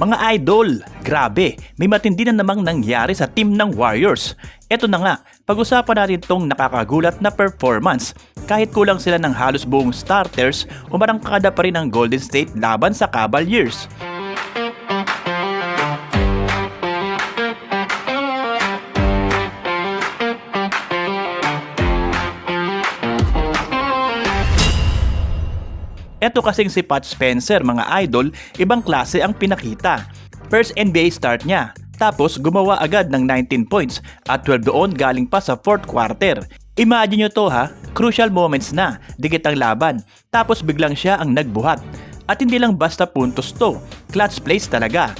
Mga idol, grabe, may matindi na namang nangyari sa team ng Warriors. Eto na nga, pag-usapan natin tong nakakagulat na performance. Kahit kulang sila ng halos buong starters, umarangkada pa rin ang Golden State laban sa Cavaliers. Eto kasing si Pat Spencer, mga idol, ibang klase ang pinakita. First NBA start niya, tapos gumawa agad ng 19 points at 12 doon galing pa sa fourth quarter. Imagine nyo to ha, crucial moments na, dikit ang laban, tapos biglang siya ang nagbuhat. At hindi lang basta puntos to, clutch plays talaga.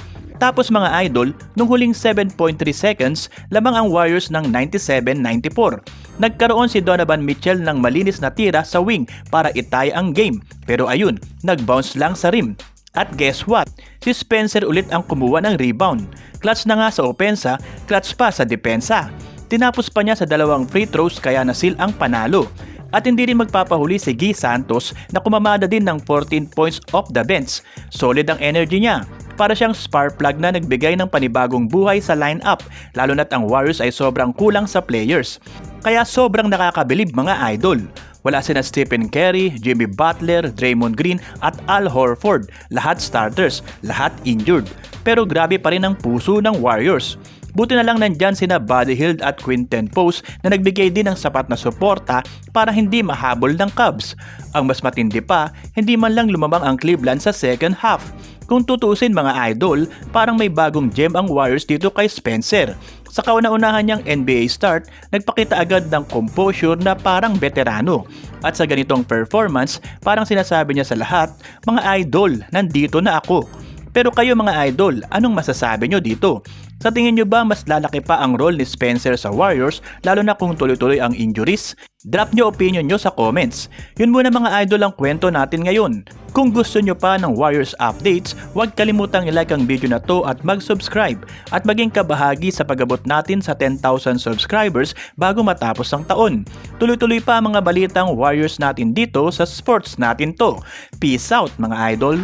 Tapos mga idol, nung huling 7.3 seconds, lamang ang Warriors ng 97-94. Nagkaroon si Donovan Mitchell ng malinis na tira sa wing para itay ang game. Pero ayun, nag-bounce lang sa rim. At guess what? Si Spencer ulit ang kumuha ng rebound. Clutch na nga sa opensa, clutch pa sa depensa. Tinapos pa niya sa dalawang free throws kaya nasil ang panalo. At hindi rin magpapahuli si Guy Santos na kumamada din ng 14 points off the bench. Solid ang energy niya. Para siyang spark plug na nagbigay ng panibagong buhay sa lineup, lalo na't ang Warriors ay sobrang kulang sa players. Kaya sobrang nakakabilib mga idol. Wala sina Stephen Curry, Jimmy Butler, Draymond Green at Al Horford. Lahat starters, lahat injured. Pero grabe pa rin ang puso ng Warriors. Buti na lang nandyan sina Buddy Hield at Quinten Post na nagbigay din ng sapat na suporta para hindi mahabol ng Cubs. Ang mas matindi pa, hindi man lang lumamang ang Cleveland sa second half. Kung tutuusin mga idol, parang may bagong gem ang Warriors dito kay Spencer. Sa kauna-unahan niyang NBA start, nagpakita agad ng composure na parang veterano. At sa ganitong performance, parang sinasabi niya sa lahat, mga idol, nandito na ako. Pero kayo mga idol, anong masasabi nyo dito? Sa tingin nyo ba mas lalaki pa ang role ni Spencer sa Warriors lalo na kung tuloy-tuloy ang injuries? Drop nyo opinion nyo sa comments. Yun muna mga idol ang kwento natin ngayon. Kung gusto nyo pa ng Warriors updates, huwag kalimutang i-like ang video na to at mag-subscribe at maging kabahagi sa pag-abot natin sa 10,000 subscribers bago matapos ang taon. Tuloy-tuloy pa mga balitang Warriors natin dito sa sports natin to. Peace out mga idol!